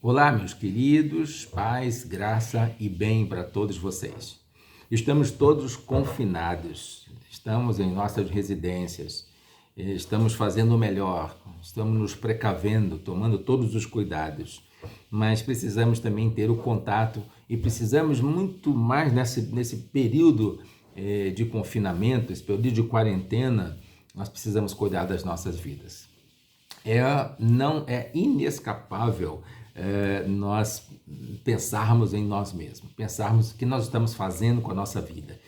Olá, meus queridos, paz, graça e bem para todos vocês. Estamos todos confinados, estamos em nossas residências, estamos fazendo o melhor, estamos nos precavendo, tomando todos os cuidados, mas precisamos também ter o contato e precisamos muito mais nesse período de confinamento, esse período de quarentena, nós precisamos cuidar das nossas vidas. Não é inescapável nós pensarmos em nós mesmos, pensarmos o que nós estamos fazendo com a nossa vida,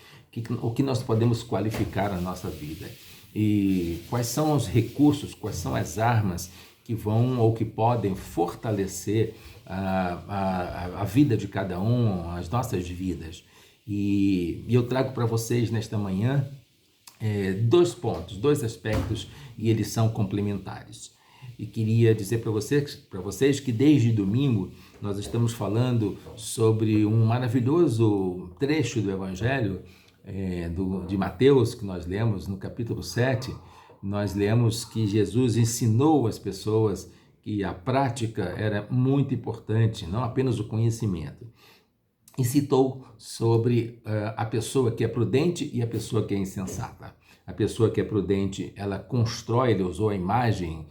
o que nós podemos qualificar a nossa vida e quais são os recursos, quais são as armas que vão ou que podem fortalecer a vida de cada um, as nossas vidas. E eu trago para vocês nesta manhã dois pontos, dois aspectos, e eles são complementares. E queria dizer para vocês que desde domingo nós estamos falando sobre um maravilhoso trecho do Evangelho de Mateus, que nós lemos no capítulo 7. Nós lemos que Jesus ensinou as pessoas que a prática era muito importante, não apenas o conhecimento. E citou sobre a pessoa que é prudente e a pessoa que é insensata. A pessoa que é prudente, ela constrói, ele usou a imagem,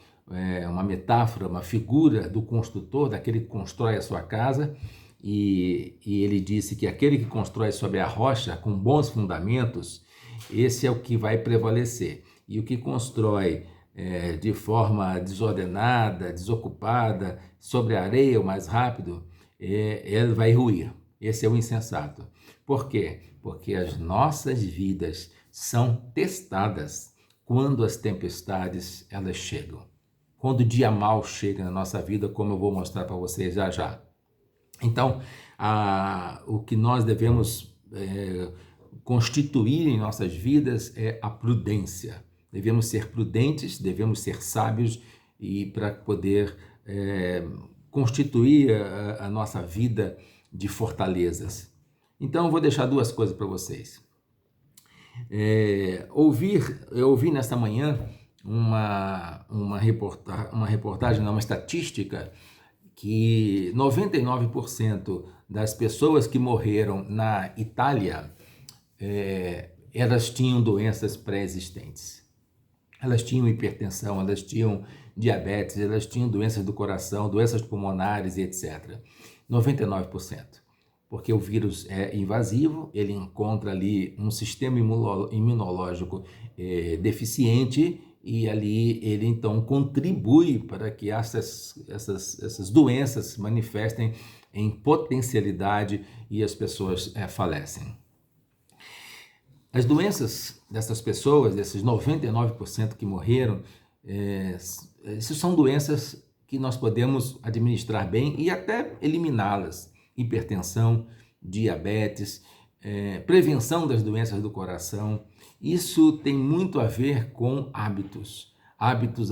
uma metáfora, uma figura do construtor, daquele que constrói a sua casa, e ele disse que aquele que constrói sobre a rocha, com bons fundamentos, esse é o que vai prevalecer. E o que constrói de forma desordenada, desocupada, sobre a areia, o mais rápido, ele vai ruir. Esse é o insensato. Por quê? Porque as nossas vidas são testadas quando as tempestades elas chegam. Quando o dia mau chega na nossa vida, como eu vou mostrar para vocês já já. Então, o que nós devemos constituir em nossas vidas é a prudência. Devemos ser prudentes, devemos ser sábios e para poder constituir a nossa vida de fortalezas. Então, eu vou deixar duas coisas para vocês. Eu ouvi nesta manhã uma reportagem, uma estatística, que 99% das pessoas que morreram na Itália, elas tinham doenças pré-existentes. Elas tinham hipertensão, elas tinham diabetes, elas tinham doenças do coração, doenças pulmonares e etc. 99%. Porque o vírus é invasivo, ele encontra ali um sistema imunológico deficiente e ali ele então contribui para que essas doenças se manifestem em potencialidade e as pessoas falecem. As doenças dessas pessoas, desses 99% que morreram, essas são doenças que nós podemos administrar bem e até eliminá-las. Hipertensão, diabetes, prevenção das doenças do coração. Isso tem muito a ver com hábitos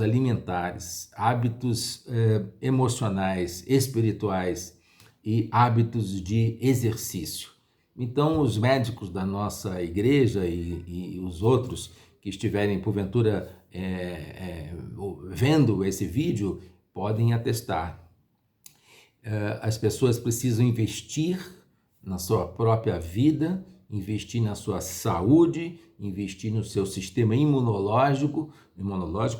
alimentares, hábitos emocionais, espirituais e hábitos de exercício. Então, os médicos da nossa igreja e os outros que estiverem, porventura, vendo esse vídeo, podem atestar. As pessoas precisam investir na sua própria vida, investir na sua saúde, investir no seu sistema imunológico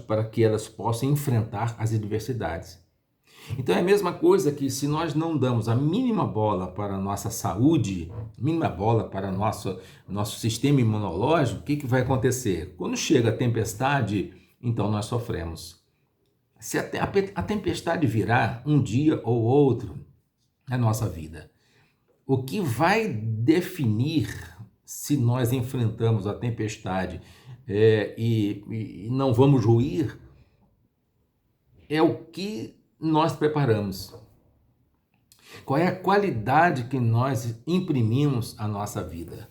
para que elas possam enfrentar as adversidades. Então é a mesma coisa que se nós não damos a mínima bola para a nossa saúde, mínima bola para o nosso sistema imunológico, o que vai acontecer? Quando chega a tempestade, então nós sofremos. Se a tempestade virar um dia ou outro na nossa vida, o que vai definir se nós enfrentamos a tempestade e não vamos ruir é o que nós preparamos. Qual é a qualidade que nós imprimimos à nossa vida?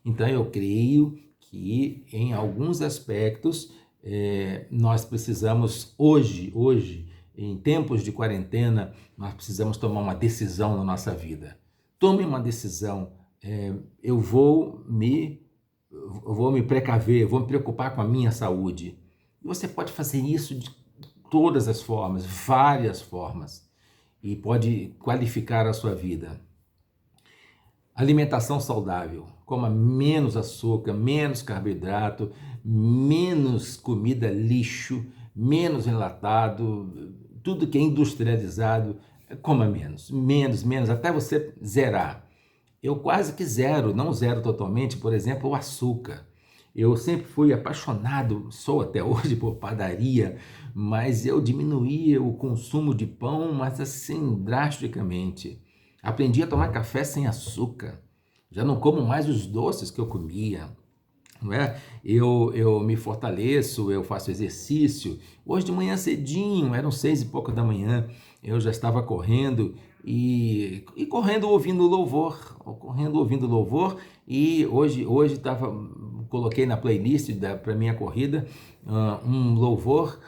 Então eu creio que em alguns aspectos nós precisamos hoje, em tempos de quarentena, nós precisamos tomar uma decisão na nossa vida. Tome uma decisão. Eu vou me precaver, vou me preocupar com a minha saúde. E você pode fazer isso de todas as formas, várias formas. e pode qualificar a sua vida. Alimentação saudável, coma menos açúcar, menos carboidrato, menos comida lixo, menos enlatado, tudo que é industrializado, coma menos, até você zerar. Eu quase que zero, não zero totalmente, por exemplo, o açúcar. Eu sempre fui apaixonado, sou até hoje, por padaria, mas eu diminuía o consumo de pão, mas assim, drasticamente. Aprendi a tomar café sem açúcar. Já não como mais os doces que eu comia, não é? Eu me fortaleço, eu faço exercício. Hoje de manhã cedinho, eram 6 e pouco da manhã, eu já estava correndo e correndo ouvindo louvor, e hoje coloquei na playlist para minha corrida um louvor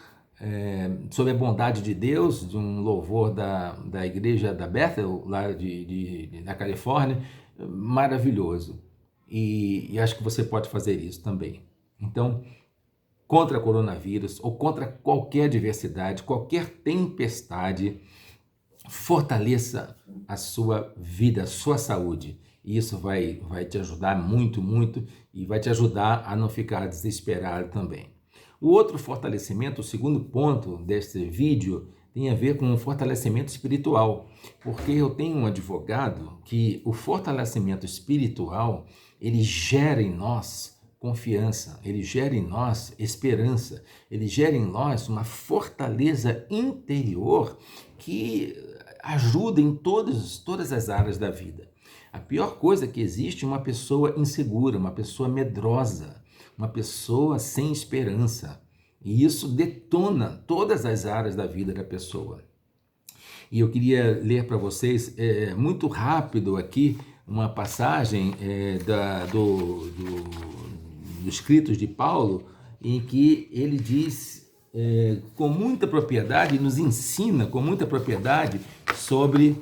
sobre a bondade de Deus, de um louvor da igreja da Bethel, lá da Califórnia, maravilhoso. E acho que você pode fazer isso também. Então, contra coronavírus ou contra qualquer adversidade, qualquer tempestade, fortaleça a sua vida, a sua saúde. E isso vai te ajudar muito, muito, e vai te ajudar a não ficar desesperado também. O outro fortalecimento, o segundo ponto deste vídeo, tem a ver com o fortalecimento espiritual, porque eu tenho um advogado que o fortalecimento espiritual, ele gera em nós confiança, ele gera em nós esperança, ele gera em nós uma fortaleza interior que ajuda em todas as áreas da vida. A pior coisa que existe é uma pessoa insegura, uma pessoa medrosa, uma pessoa sem esperança. E isso detona todas as áreas da vida da pessoa. E eu queria ler para vocês muito rápido aqui uma passagem dos escritos de Paulo, em que ele diz com muita propriedade, nos ensina com muita propriedade sobre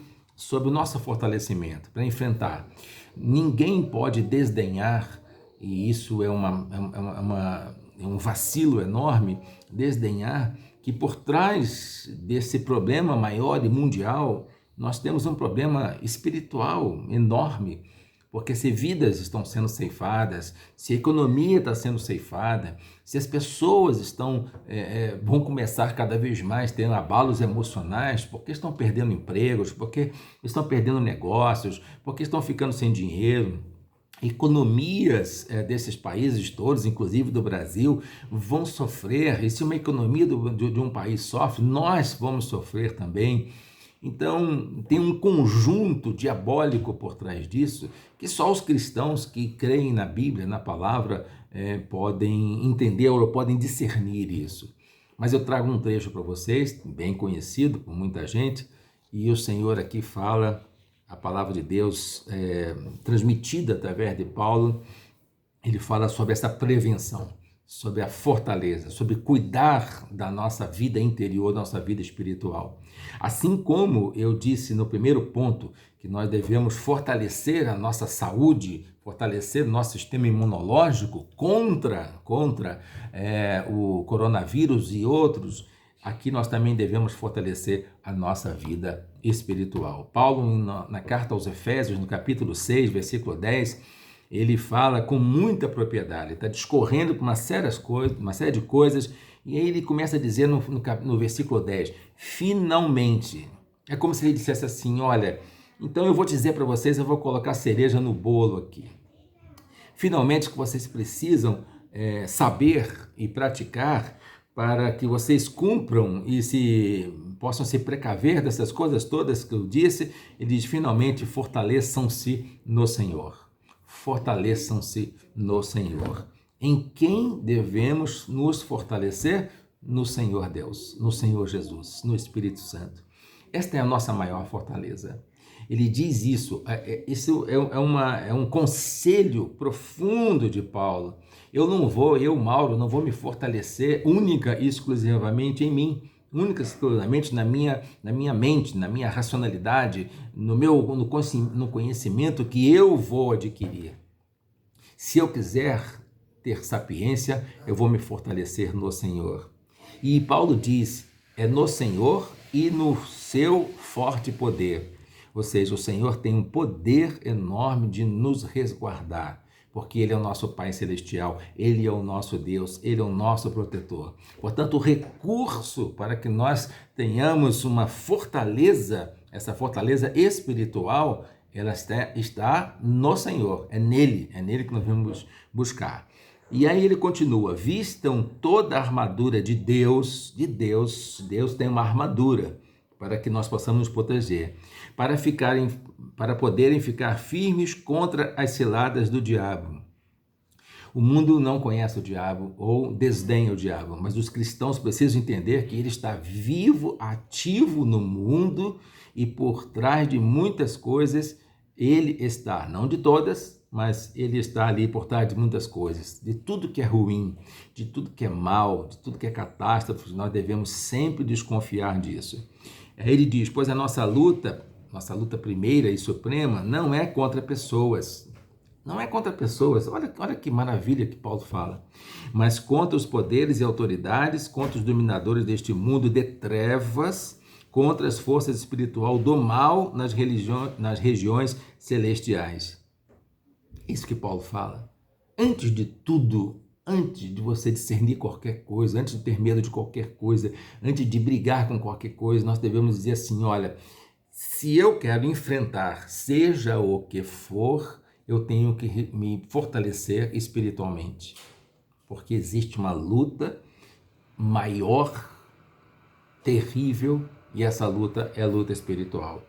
o nosso fortalecimento para enfrentar. Ninguém pode desdenhar, e isso é um vacilo enorme, desdenhar que por trás desse problema maior e mundial, nós temos um problema espiritual enorme, porque se vidas estão sendo ceifadas, se a economia está sendo ceifada, se as pessoas vão começar cada vez mais tendo abalos emocionais, porque estão perdendo empregos, porque estão perdendo negócios, porque estão ficando sem dinheiro, economias desses países todos, inclusive do Brasil, vão sofrer, e se uma economia de um país sofre, nós vamos sofrer também. Então, tem um conjunto diabólico por trás disso, que só os cristãos que creem na Bíblia, na palavra, podem entender ou podem discernir isso. Mas eu trago um trecho para vocês, bem conhecido por muita gente, e o Senhor aqui fala, a palavra de Deus transmitida através de Paulo, ele fala sobre essa prevenção, sobre a fortaleza, sobre cuidar da nossa vida interior, nossa vida espiritual. Assim como eu disse no primeiro ponto, que nós devemos fortalecer a nossa saúde, fortalecer o nosso sistema imunológico contra o coronavírus e outros, aqui nós também devemos fortalecer a nossa vida espiritual. Paulo, na carta aos Efésios, no capítulo 6, versículo 10, ele fala com muita propriedade, está discorrendo por uma série de coisas, e aí ele começa a dizer no versículo 10, finalmente. É como se ele dissesse assim, olha, então eu vou dizer para vocês, eu vou colocar cereja no bolo aqui. Finalmente que vocês precisam saber e praticar para que vocês cumpram e possam se precaver dessas coisas todas que eu disse, ele diz, finalmente fortaleçam-se no Senhor. Fortaleçam-se no Senhor. Em quem devemos nos fortalecer? No Senhor Deus, no Senhor Jesus, no Espírito Santo. Esta é a nossa maior fortaleza. Ele diz isso é um conselho profundo de Paulo. Mauro, não vou me fortalecer única e exclusivamente em mim, única e exclusivamente na minha mente, na minha racionalidade, no conhecimento que eu vou adquirir. Se eu quiser ter sapiência, eu vou me fortalecer no Senhor. E Paulo diz, é no Senhor e no seu forte poder. Ou seja, o Senhor tem um poder enorme de nos resguardar, porque Ele é o nosso Pai Celestial, Ele é o nosso Deus, Ele é o nosso protetor. Portanto, o recurso para que nós tenhamos uma fortaleza, essa fortaleza espiritual, ela está no Senhor, é nele que nós vamos buscar. E aí ele continua, vistam toda a armadura de Deus, Deus tem uma armadura para que nós possamos nos proteger, para poderem ficar firmes contra as ciladas do diabo. O mundo não conhece o diabo ou desdenha o diabo, mas os cristãos precisam entender que ele está vivo, ativo no mundo e por trás de muitas coisas ele está, não de todas, mas ele está ali por trás de muitas coisas, de tudo que é ruim, de tudo que é mal, de tudo que é catástrofe, nós devemos sempre desconfiar disso. Ele diz, pois a nossa luta primeira e suprema não é contra pessoas, olha que maravilha que Paulo fala, mas contra os poderes e autoridades, contra os dominadores deste mundo de trevas, contra as forças espirituais do mal nas regiões celestiais. Isso que Paulo fala. Antes de tudo, antes de você discernir qualquer coisa, antes de ter medo de qualquer coisa, antes de brigar com qualquer coisa, nós devemos dizer assim, olha, se eu quero enfrentar, seja o que for, eu tenho que me fortalecer espiritualmente. Porque existe uma luta maior, terrível, e essa luta é a luta espiritual.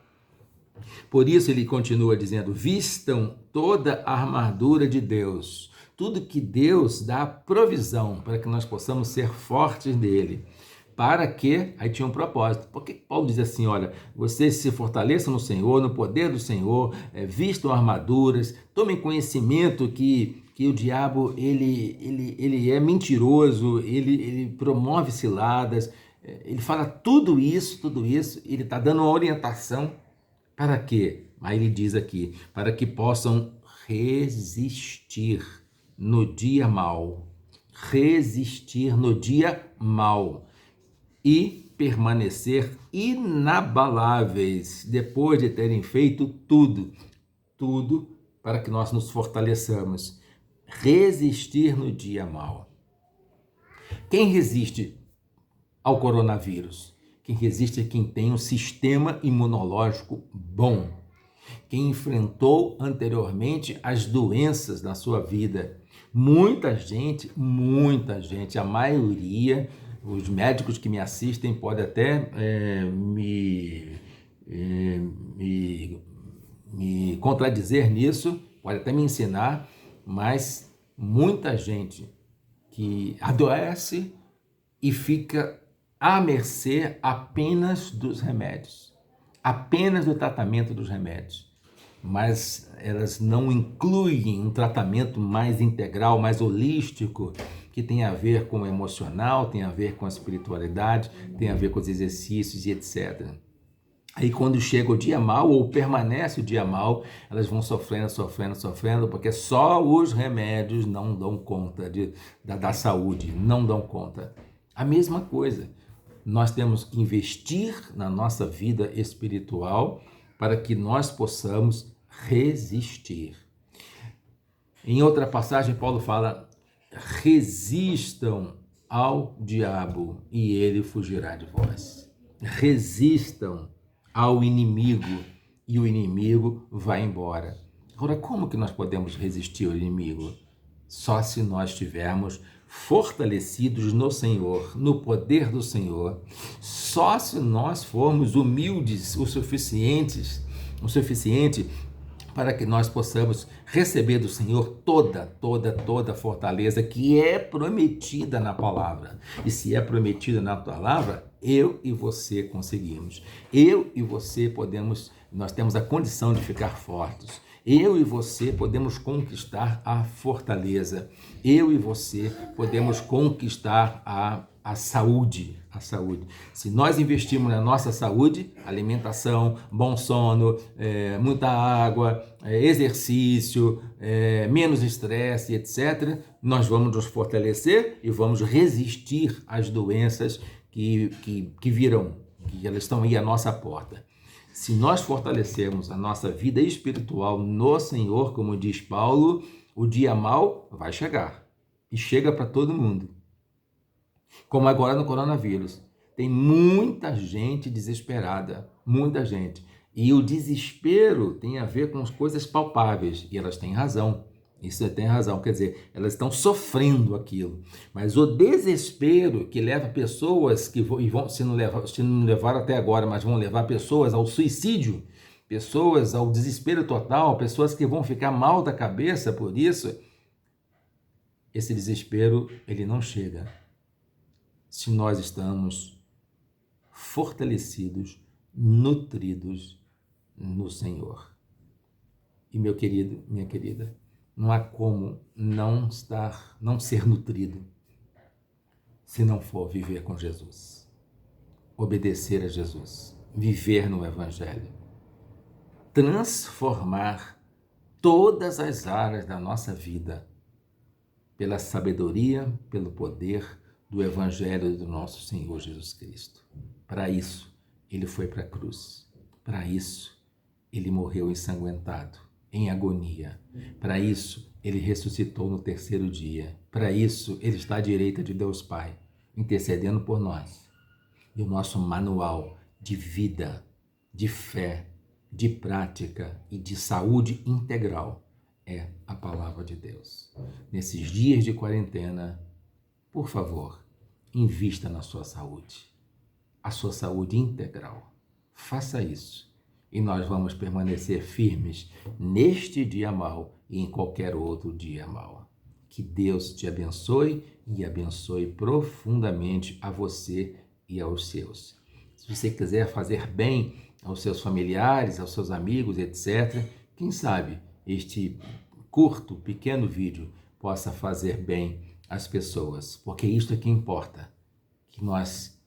Por isso ele continua dizendo, vistam toda a armadura de Deus, tudo que Deus dá provisão para que nós possamos ser fortes nele. Para que, aí tinha um propósito, porque Paulo diz assim, olha, vocês se fortaleçam no Senhor, no poder do Senhor, vistam armaduras, tomem conhecimento que o diabo ele é mentiroso, ele promove ciladas, ele fala tudo isso, ele está dando uma orientação. Para quê? Aí ele diz aqui, para que possam resistir no dia mau. Resistir no dia mau. E permanecer inabaláveis depois de terem feito tudo para que nós nos fortaleçamos. Resistir no dia mau. Quem resiste ao coronavírus? Quem resiste é quem tem um sistema imunológico bom. Quem enfrentou anteriormente as doenças na sua vida. Muita gente, a maioria, os médicos que me assistem podem até me contradizer nisso, pode até me ensinar, mas muita gente que adoece e fica à mercê apenas dos remédios, apenas do tratamento dos remédios, mas elas não incluem um tratamento mais integral, mais holístico, que tem a ver com o emocional, tem a ver com a espiritualidade, tem a ver com os exercícios e etc. Aí quando chega o dia mau, ou permanece o dia mau, elas vão sofrendo, porque só os remédios não dão conta da saúde, não dão conta. A mesma coisa, nós temos que investir na nossa vida espiritual para que nós possamos resistir. Em outra passagem, Paulo fala, resistam ao diabo e ele fugirá de vós. Resistam ao inimigo e o inimigo vai embora. Agora, como que nós podemos resistir ao inimigo? Só se nós estivermos fortalecidos no Senhor, no poder do Senhor. Só se nós formos humildes o suficiente para que nós possamos receber do Senhor toda a fortaleza que é prometida na palavra. E se é prometida na palavra, eu e você conseguimos. Eu e você nós temos a condição de ficar fortes. Eu e você podemos conquistar a fortaleza. Eu e você podemos conquistar a saúde. Se nós investirmos na nossa saúde, alimentação, bom sono, muita água, exercício, menos estresse, etc., nós vamos nos fortalecer e vamos resistir às doenças que virão, e elas estão aí à nossa porta. Se nós fortalecermos a nossa vida espiritual no Senhor, como diz Paulo, o dia mau vai chegar. E chega para todo mundo. Como agora no coronavírus. Tem muita gente desesperada, muita gente. E o desespero tem a ver com as coisas palpáveis, e elas têm razão. Isso tem razão, quer dizer, elas estão sofrendo aquilo. Mas o desespero que leva pessoas que vão, se não levar até agora, mas vão levar pessoas ao suicídio, pessoas ao desespero total, pessoas que vão ficar mal da cabeça por isso, esse desespero, ele não chega se nós estamos fortalecidos, nutridos no Senhor. E meu querido, minha querida, não há como não ser nutrido se não for viver com Jesus, obedecer a Jesus, viver no Evangelho, transformar todas as áreas da nossa vida pela sabedoria, pelo poder do Evangelho do nosso Senhor Jesus Cristo. Para isso, ele foi para a cruz. Para isso, ele morreu ensanguentado, em agonia. Para isso, ele ressuscitou no terceiro dia. Para isso, ele está à direita de Deus Pai, intercedendo por nós. E o nosso manual de vida, de fé, de prática e de saúde integral é a palavra de Deus. Nesses dias de quarentena, por favor, invista na sua saúde, a sua saúde integral. Faça isso e nós vamos permanecer firmes neste dia mau e em qualquer outro dia mau. Que Deus te abençoe e abençoe profundamente a você e aos seus. Se você quiser fazer bem aos seus familiares, aos seus amigos, etc., quem sabe este curto, pequeno vídeo possa fazer bem às pessoas, porque isto é que importa, que nós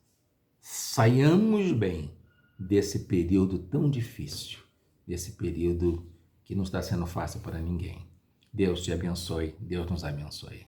saiamos bem desse período tão difícil, desse período que não está sendo fácil para ninguém. Deus te abençoe, Deus nos abençoe.